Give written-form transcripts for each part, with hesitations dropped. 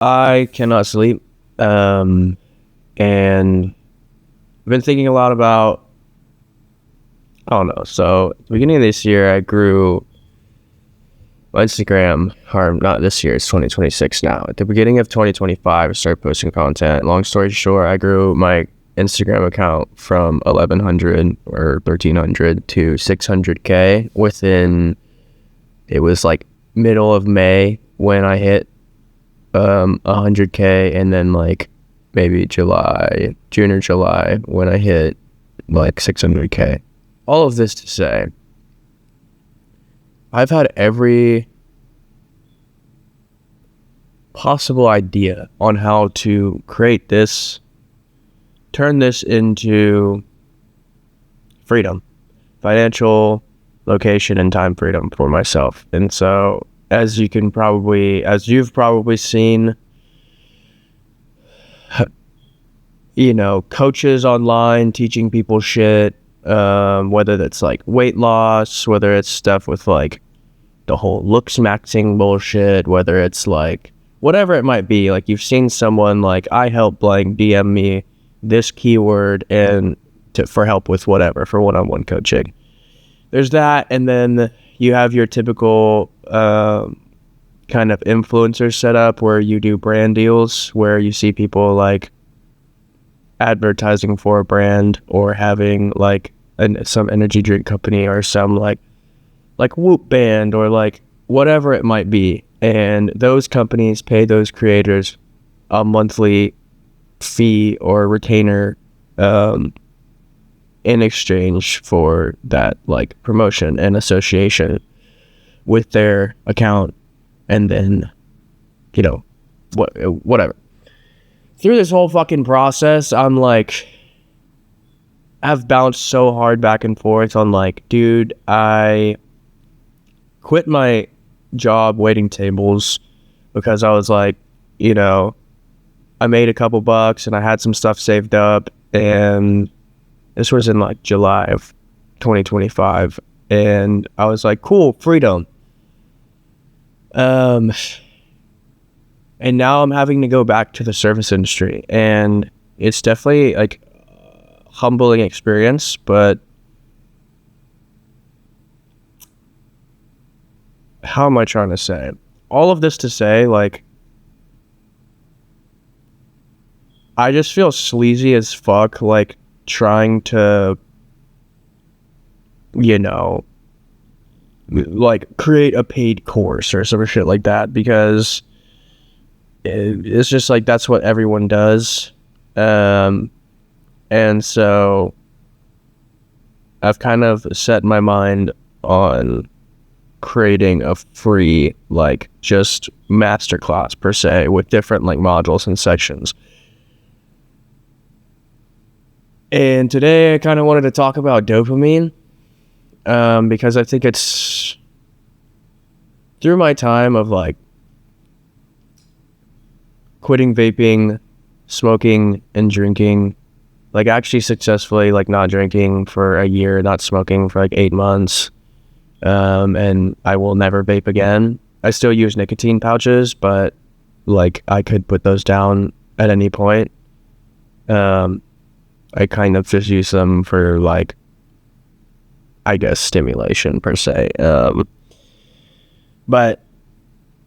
I cannot sleep. And I've been thinking a lot about, I don't know. So, at the beginning of this year, I grew my Instagram, or not this year, it's 2026 now. At the beginning of 2025, I started posting content. Long story short, I grew my Instagram account from 1100 or 1300 to 600K within, it was like middle of May when I hit 100K, and then like maybe June or July when I hit like 600K. All of this to say, I've had every possible idea on how to create this, turn this into freedom, financial, location, and time freedom for myself. And so, as you've probably seen, coaches online teaching people shit, whether that's like weight loss, whether it's stuff with like the whole looks maxing bullshit, whether it's like whatever it might be. Like, you've seen someone like, I help blank DM me this keyword and for help with whatever, for one-on-one coaching. There's that, and then you have your typical kind of influencer setup where you do brand deals, where you see people like advertising for a brand or having like some energy drink company or some like Whoop band or like whatever it might be, and those companies pay those creators a monthly fee or retainer in exchange for that like promotion and association with their account. And then whatever, through this whole fucking process, I'm like, I've bounced so hard back and forth on like, dude, I quit my job waiting tables because I was like, I made a couple bucks and I had some stuff saved up, and this was in like July of 2025, and I was like, cool, freedom. And now I'm having to go back to the service industry, and it's definitely like a humbling experience, but how am I trying to say? All of this to say, like, I just feel sleazy as fuck, like, trying to, like, create a paid course or some shit like that, because it's just like, that's what everyone does. And so I've kind of set my mind on creating a free, like, just masterclass per se with different like modules and sections. And today I kind of wanted to talk about dopamine, because I think it's through my time of like quitting vaping, smoking, and drinking, like actually successfully like not drinking for a year, not smoking for like 8 months, and I will never vape again. I still use nicotine pouches, but like I could put those down at any point. I kind of just use them for like, I guess, stimulation per se. But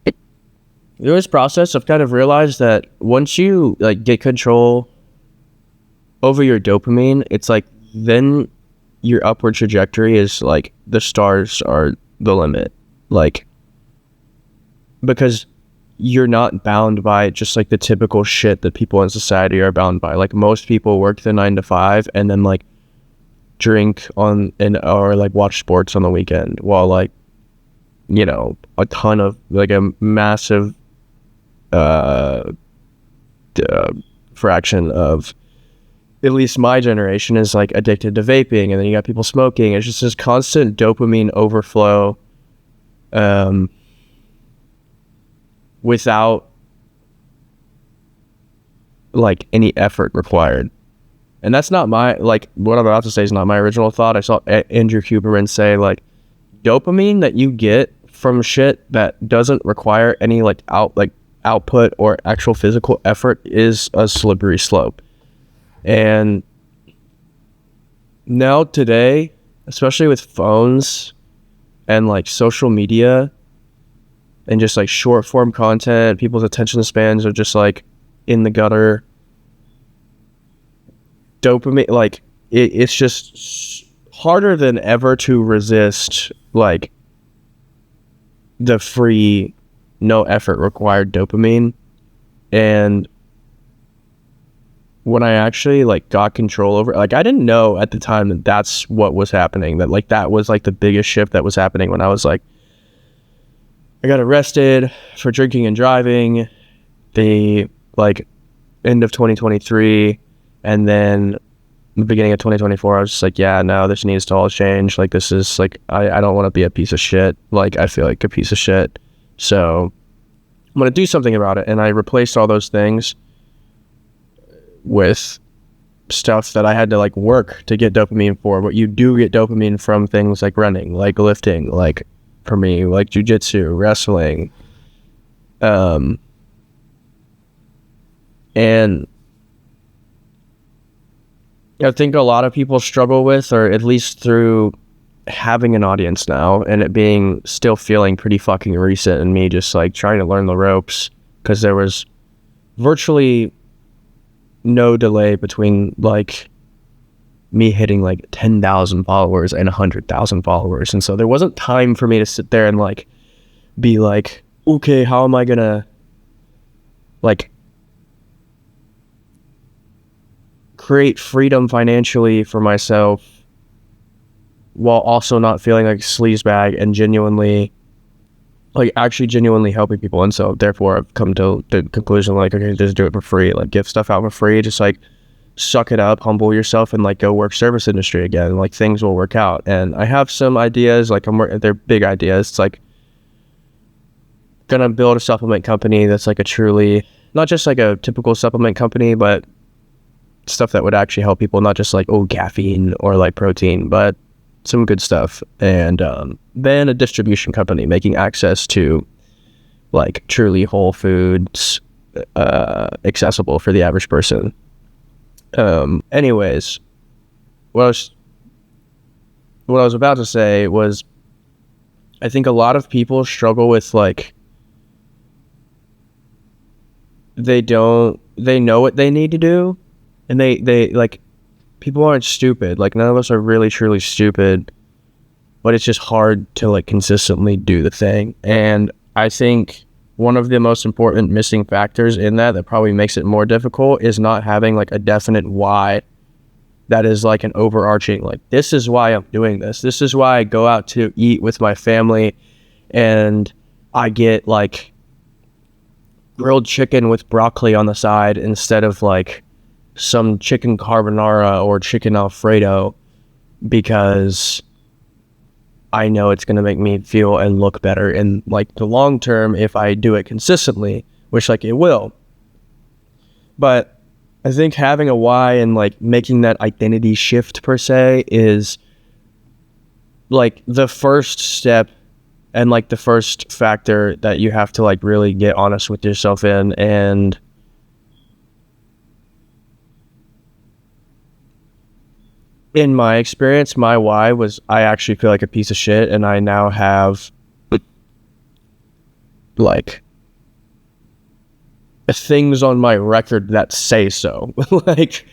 through this process, I've kind of realized that once you like get control over your dopamine, it's like then your upward trajectory is like the stars are the limit. Like, because you're not bound by just like the typical shit that people in society are bound by. Like, most people work the 9 to 5 and then like drink or like watch sports on the weekend, while like, a ton of like a massive fraction of at least my generation is like addicted to vaping, and then you got people smoking. It's just this constant dopamine overflow without like any effort required. And that's not my, like, what I'm about to say is not my original thought. I saw Andrew Huberman say like, dopamine that you get from shit that doesn't require any like output or actual physical effort is a slippery slope. And now today, especially with phones and like social media and just like short form content, people's attention spans are just like in the gutter. Dopamine, like it's just harder than ever to resist like the free, no effort required dopamine. And when I actually like got control over, like I didn't know at the time that that's what was happening, that like that was like the biggest shift that was happening when I was like, I got arrested for drinking and driving the like end of 2023, and then the beginning of 2024 I was just like, yeah, no, this needs to all change. Like this is like, I don't want to be a piece of shit. Like I feel like a piece of shit, so I'm gonna do something about it. And I replaced all those things with stuff that I had to like work to get dopamine for. But you do get dopamine from things like running, like lifting, like for me, like jujitsu, wrestling, and I think a lot of people struggle with, or at least through having an audience now and it being still feeling pretty fucking recent, and me just like trying to learn the ropes, because there was virtually no delay between like me hitting like 10,000 followers and 100,000 followers. And so there wasn't time for me to sit there and like be like, okay, how am I gonna like create freedom financially for myself while also not feeling like a sleazebag and genuinely like actually genuinely helping people. And so therefore I've come to the conclusion like, okay, just do it for free, like give stuff out for free, just like suck it up, humble yourself, and like go work service industry again. Like things will work out. And I have some ideas, like they're big ideas. It's like gonna build a supplement company that's like a truly, not just like a typical supplement company, but stuff that would actually help people, not just like, oh, caffeine or like protein, but some good stuff. And then a distribution company making access to like truly whole foods accessible for the average person. Anyways, what I was about to say was, I think a lot of people struggle with like, they know what they need to do, and they like, people aren't stupid. Like none of us are really truly stupid, but it's just hard to like consistently do the thing. And I think one of the most important missing factors in that probably makes it more difficult is not having like a definite why that is like an overarching, like, this is why I'm doing this. This is why I go out to eat with my family and I get like grilled chicken with broccoli on the side instead of like some chicken carbonara or chicken Alfredo, because I know it's going to make me feel and look better in like the long term if I do it consistently, which like it will. But I think having a why and like making that identity shift per se is like the first step and like the first factor that you have to like really get honest with yourself in. And in my experience, my why was I actually feel like a piece of shit, and I now have like things on my record that say so. Like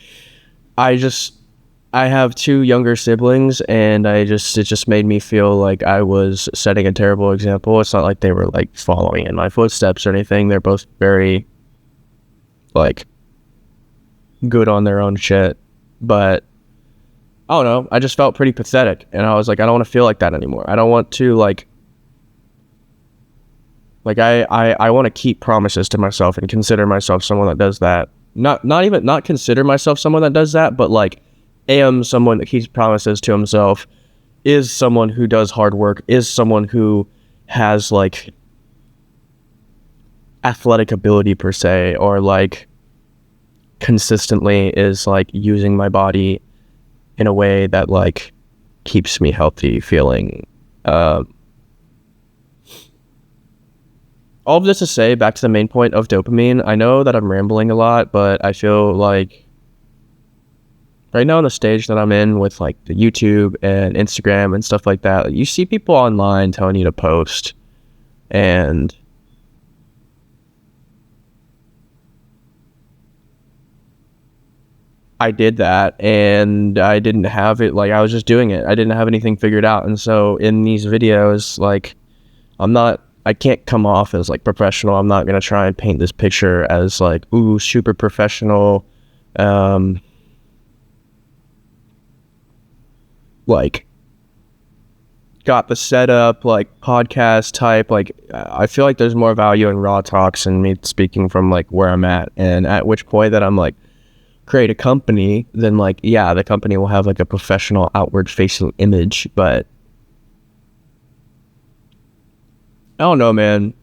I have 2 younger siblings, and it just made me feel like I was setting a terrible example. It's not like they were like following in my footsteps or anything. They're both very like good on their own shit, but I don't know, I just felt pretty pathetic, and I was like, I don't want to feel like that anymore. I don't want to like I want to keep promises to myself and consider myself someone that does that. Not consider myself someone that does that, but like am someone that keeps promises to himself, is someone who does hard work, is someone who has like athletic ability per se, or like consistently is like using my body in a way that like keeps me healthy, feeling all of this to say, back to the main point of dopamine, I know that I'm rambling a lot, but I feel like right now in the stage that I'm in with like the YouTube and Instagram and stuff like that, you see people online telling you to post, and I did that, and I didn't have it, like I was just doing it. I didn't have anything figured out. And so in these videos, like I can't come off as like professional. I'm not going to try and paint this picture as like, ooh, super professional. Like got the setup, like podcast type. Like I feel like there's more value in raw talks and me speaking from like where I'm at, and at which point that I'm like, create a company, then like, yeah, the company will have like a professional outward facing image. But I don't know, man.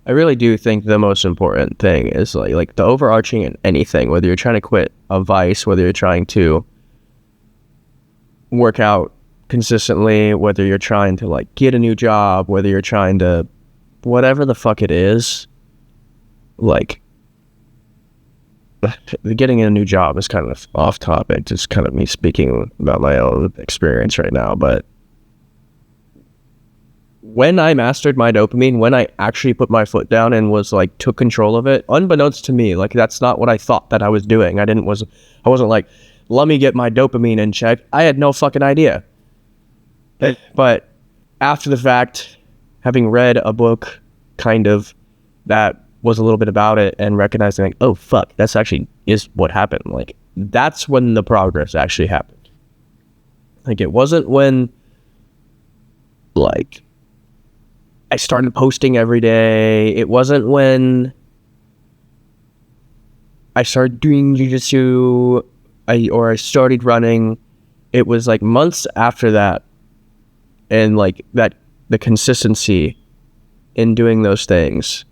I really do think the most important thing is like the overarching in anything, whether you're trying to quit a vice, whether you're trying to work out consistently, whether you're trying to like get a new job, whether you're trying to whatever the fuck it is, like getting a new job is kind of off topic, just kind of me speaking about my own experience right now. But when I mastered my dopamine, when I actually put my foot down and was like took control of it, unbeknownst to me, like that's not what I thought that I was doing. I wasn't like, let me get my dopamine in check. I had no fucking idea. But after the fact, having read a book kind of that was a little bit about it and recognizing like, oh fuck, that's actually is what happened. Like that's when the progress actually happened. Like it wasn't when like I started posting every day. It wasn't when I started doing jiu-jitsu or I started running. It was like months after that, and like that the consistency in doing those things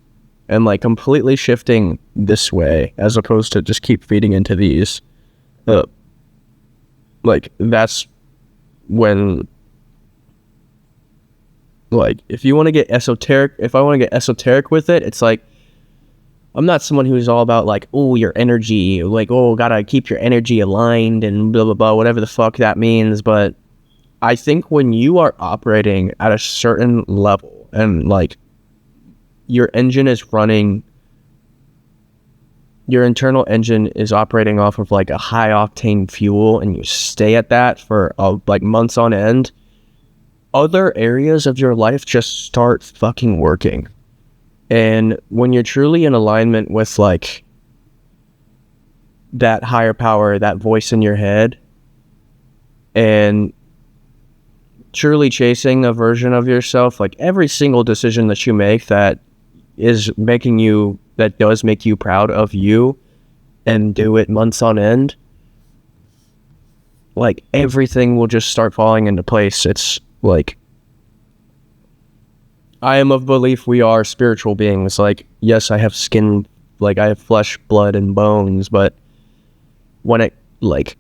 and like completely shifting this way as opposed to just keep feeding into these. Like that's when, like, if I want to get esoteric with it, it's like, I'm not someone who's all about like, oh, your energy, like, oh, gotta keep your energy aligned and blah, blah, blah, whatever the fuck that means. But I think when you are operating at a certain level and like your engine is running, your internal engine is operating off of like a high octane fuel, and you stay at that for like months on end, other areas of your life just start fucking working. And when you're truly in alignment with like that higher power, that voice in your head, and truly chasing a version of yourself, like every single decision that you make that does make you proud of you and do it months on end, like everything will just start falling into place. It's like, I am of belief we are spiritual beings. Like, yes, I have skin, like I have flesh, blood, and bones, but when it, like,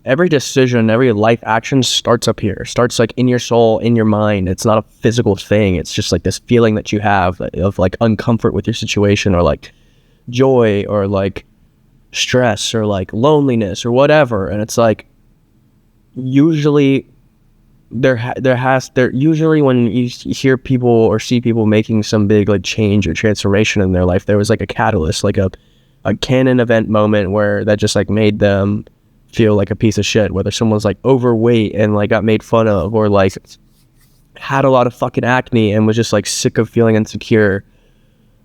every decision, every life action starts up here, starts like in your soul, in your mind. It's not a physical thing. It's just like this feeling that you have of like uncomfort with your situation, or like joy, or like stress, or like loneliness, or whatever. And it's like, usually usually when you hear people or see people making some big like change or transformation in their life, there was like a catalyst, like a canon event moment where that just like made them feel like a piece of shit, whether someone's like overweight and like got made fun of, or like had a lot of fucking acne and was just like sick of feeling insecure,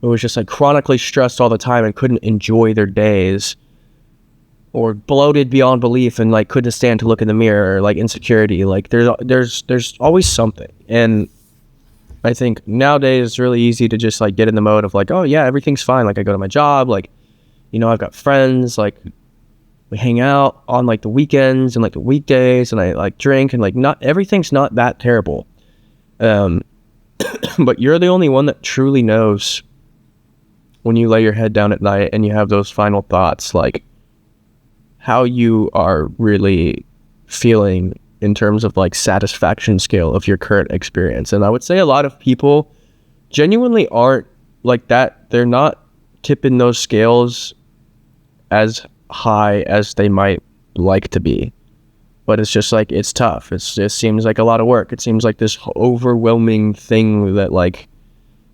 or was just like chronically stressed all the time and couldn't enjoy their days, or bloated beyond belief and like couldn't stand to look in the mirror, or like insecurity. Like there's always something. And I think nowadays it's really easy to just like get in the mode of like, oh yeah, everything's fine. Like I go to my job, like, you know, I've got friends, like we hang out on like the weekends and like the weekdays, and I like drink, and like not everything's not that terrible. But you're the only one that truly knows when you lay your head down at night and you have those final thoughts, like how you are really feeling in terms of like satisfaction scale of your current experience. And I would say a lot of people genuinely aren't like that. They're not tipping those scales as high as they might like to be. But it's just like, it's tough. It seems like a lot of work. It seems like this overwhelming thing that like,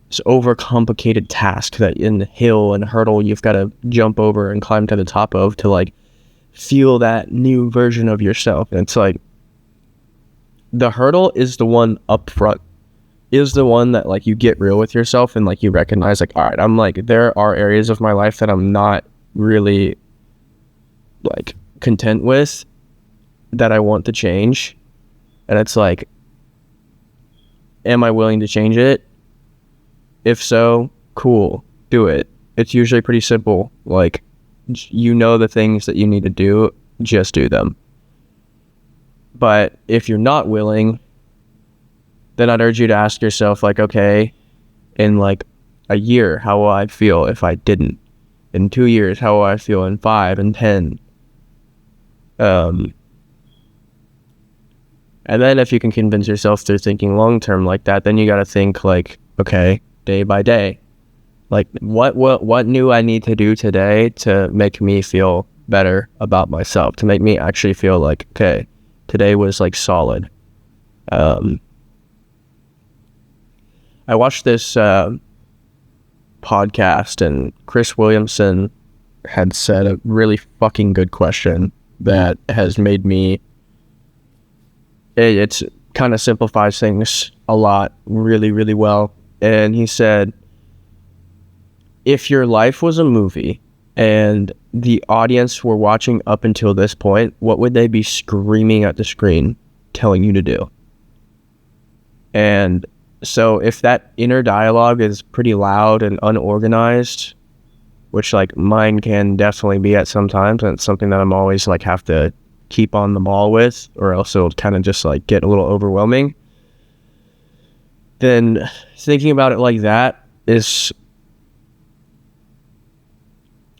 this overcomplicated task that in the hill and hurdle you've got to jump over and climb to the top of to like feel that new version of yourself. And it's like, the hurdle is the one up front, is the one that like you get real with yourself and like you recognize like, all right, I'm like, there are areas of my life that I'm not really like content with, that I want to change. And it's like, am I willing to change it? If so, cool, do it. It's usually pretty simple. Like, you know the things that you need to do, just do them. But if you're not willing, then I'd urge you to ask yourself, like, okay, in like a year, how will I feel if I didn't? In 2 years, how will I feel in 5 and 10? And then if you can convince yourself through thinking long-term like that, then you got to think like, okay, day by day, like what new I need to do today to make me feel better about myself, to make me actually feel like, okay, today was like solid. I watched this podcast, and Chris Williamson had said a really fucking good question that has made me, it's kind of simplifies things a lot really, really well. And he said, if your life was a movie and the audience were watching up until this point, what would they be screaming at the screen telling you to do? And so if that inner dialogue is pretty loud and unorganized, which like mine can definitely be at some times, and it's something that I'm always like have to keep on the ball with, or else it'll kind of just like get a little overwhelming, then thinking about it like that is,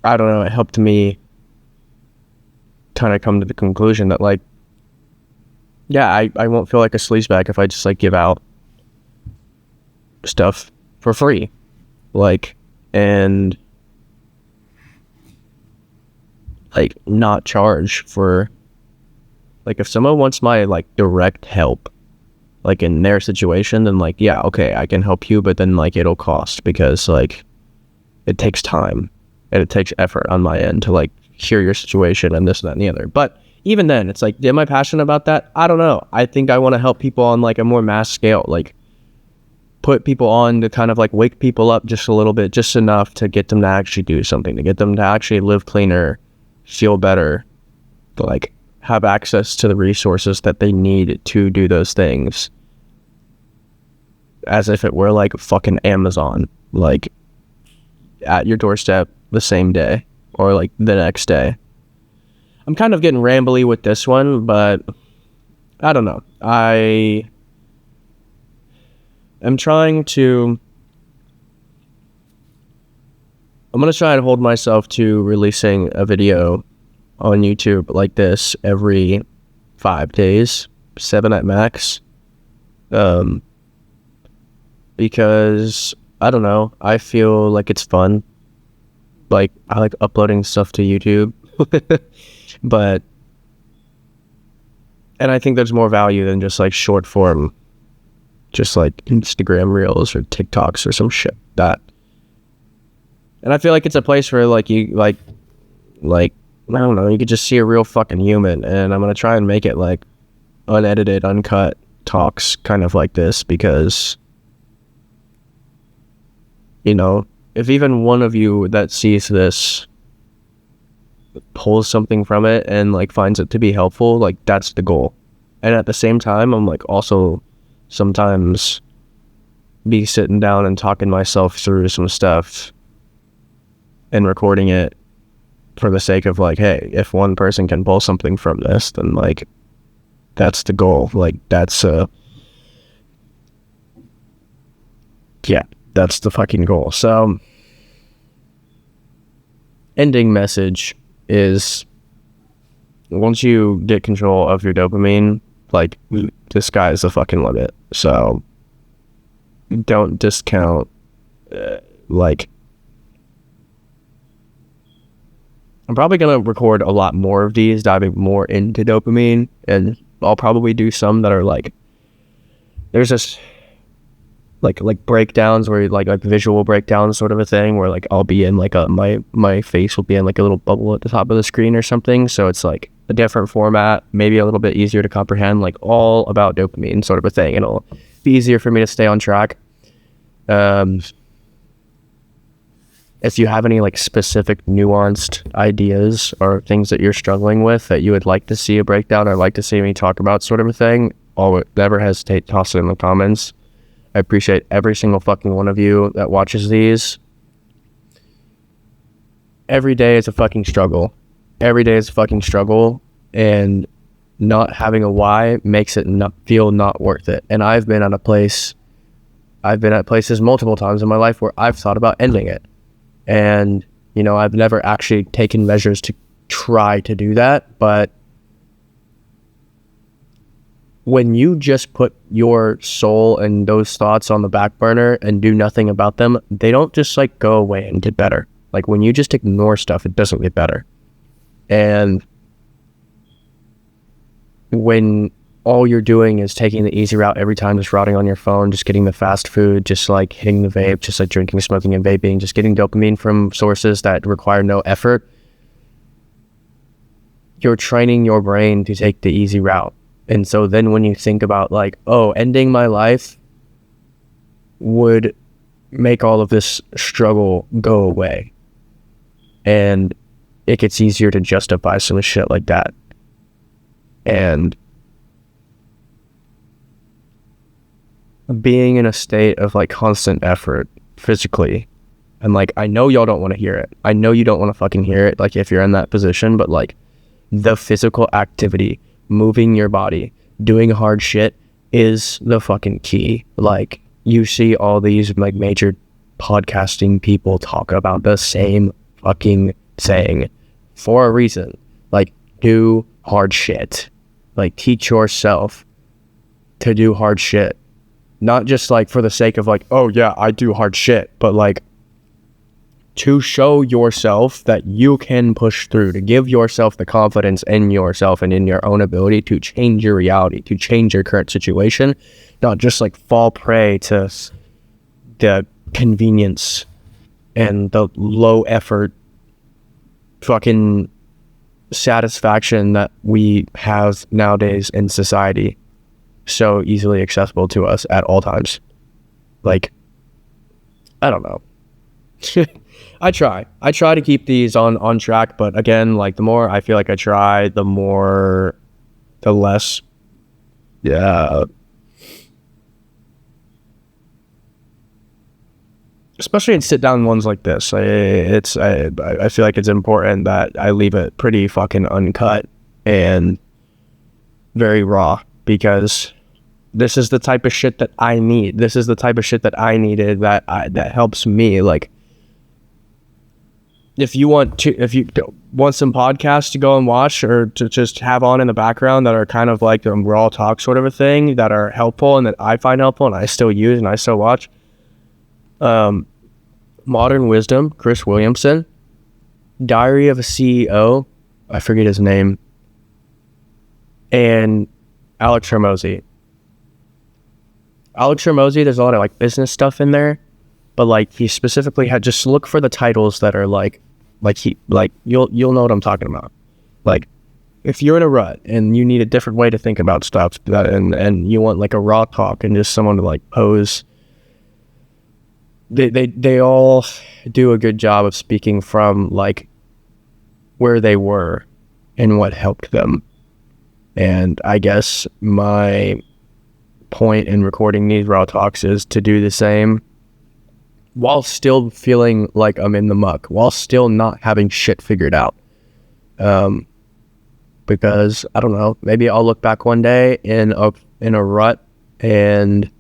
I don't know, it helped me kind of come to the conclusion that like, yeah, I won't feel like a sleazebag if I just like give out stuff for free, like, and like not charge for, like, if someone wants my like direct help, like in their situation, then like, yeah, okay, I can help you, but then like it'll cost, because like it takes time and it takes effort on my end to like hear your situation and this, that, and the other. But even then, it's like, am I passionate about that? I don't know. I think I want to help people on like a more mass scale, like put people on to kind of like wake people up just a little bit, just enough to get them to actually do something, to get them to actually live cleaner, feel better, like have access to the resources that they need to do those things, as if it were like fucking Amazon, like at your doorstep the same day or like the next day. I'm kind of getting rambly with this one, but I don't know. I am trying to, I'm going to try and hold myself to releasing a video on YouTube like this every 5 days, 7 at max. Because I don't know, I feel like it's fun. Like, I like uploading stuff to YouTube. But, and I think there's more value than just like short form, just like Instagram reels or TikToks or some shit like that. And I feel like it's a place where like you like I don't know, you could just see a real fucking human. And I'm gonna try and make it like unedited, uncut talks kind of like this, because, you know, if even one of you that sees this pulls something from it and like finds it to be helpful, like that's the goal. And at the same time, I'm like also sometimes be sitting down and talking myself through some stuff and recording it for the sake of like, hey, if one person can pull something from this, then like that's the goal. Like that's yeah, that's the fucking goal. So ending message is, once you get control of your dopamine, like the sky is the fucking limit. So don't discount like I'm probably going to record a lot more of these, diving more into dopamine, and I'll probably do some that are like, there's this like breakdowns where like visual breakdowns sort of a thing where like I'll be in like my face will be in like a little bubble at the top of the screen or something. So it's like a different format, maybe a little bit easier to comprehend, like all about dopamine sort of a thing. It'll be easier for me to stay on track. If you have any like specific nuanced ideas or things that you're struggling with that you would like to see a breakdown or like to see me talk about sort of a thing, never hesitate to toss it in the comments. I appreciate every single fucking one of you that watches these. Every day is a fucking struggle. Every day is a fucking struggle, and not having a why makes it feel not worth it. And I've been at places multiple times in my life where I've thought about ending it. And, you know, I've never actually taken measures to try to do that. But when you just put your soul and those thoughts on the back burner and do nothing about them, they don't just like go away and get better. Like when you just ignore stuff, it doesn't get better. And when all you're doing is taking the easy route every time, just routing on your phone, just getting the fast food, just like hitting the vape, just like drinking, smoking, and vaping, just getting dopamine from sources that require no effort, you're training your brain to take the easy route. And so then when you think about like, oh, ending my life would make all of this struggle go away. And it gets easier to justify some shit like that. And being in a state of like constant effort physically, and like I know y'all don't want to hear it, I know you don't want to fucking hear it, like if you're in that position, but like the physical activity, moving your body, doing hard shit is the fucking key. Like you see all these like major podcasting people talk about the same fucking saying for a reason. Like do hard shit, like teach yourself to do hard shit. Not just like for the sake of like, oh yeah, I do hard shit, but like to show yourself that you can push through, to give yourself the confidence in yourself and in your own ability to change your reality, to change your current situation, not just like fall prey to the convenience and the low effort fucking satisfaction that we have nowadays in society, so easily accessible to us at all times. Like, I don't know. I try to keep these on track, but again, like the more I feel like I try, the less, especially in sit down ones like this, I feel like it's important that I leave it pretty fucking uncut and very raw, because this is the type of shit that I need. This is the type of shit that I needed, that helps me. Like, if you want some podcasts to go and watch or to just have on in the background that are kind of like the raw talk sort of a thing, that are helpful and that I find helpful and I still use and I still watch, Modern Wisdom, Chris Williamson, Diary of a CEO, I forget his name, and Alex Hormozy. There's a lot of like business stuff in there, but like he specifically had, just look for the titles that are you'll know what I'm talking about. Like if you're in a rut and you need a different way to think about stuff, and you want like a raw talk and just someone to like pose, they all do a good job of speaking from like where they were and what helped them. And I guess my point in recording these raw talks is to do the same while still feeling like I'm in the muck, while still not having shit figured out. Because I don't know, maybe I'll look back one day in a rut and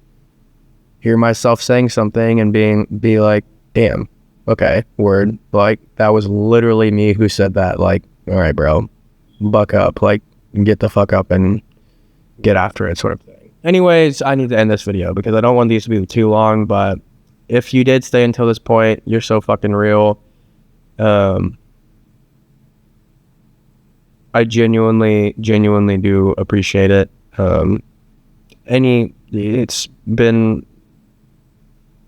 hear myself saying something and be like, damn, okay, word, like that was literally me who said that. Like, all right, bro, buck up, like get the fuck up and get after it, sort of thing. Anyways, I need to end this video because I don't want these to be too long, but if you did stay until this point, you're so fucking real. I genuinely do appreciate it. It's been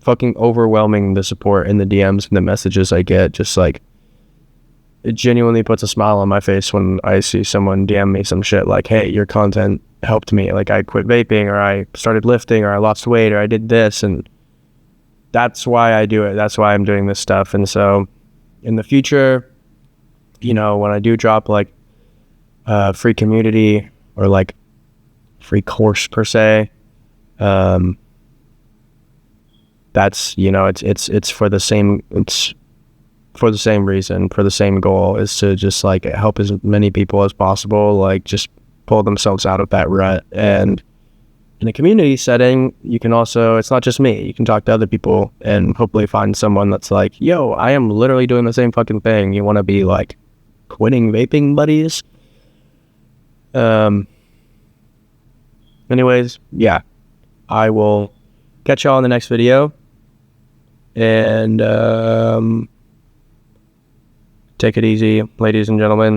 fucking overwhelming, the support and the DMs and the messages I get. Just like, it genuinely puts a smile on my face when I see someone DM me some shit like, hey, your content helped me. Like, I quit vaping, or I started lifting, or I lost weight, or I did this. And that's why I do it. That's why I'm doing this stuff. And so in the future, you know, when I do drop like free community or like free course per se, that's, you know, it's for the same, it's for the same reason, for the same goal, is to just like help as many people as possible, like just pull themselves out of that rut. And in a community setting, you can also, it's not just me, you can talk to other people and hopefully find someone that's like, yo, I am literally doing the same fucking thing. You want to be like quitting vaping buddies? Anyways, yeah, I will catch y'all in the next video, and take it easy, ladies and gentlemen.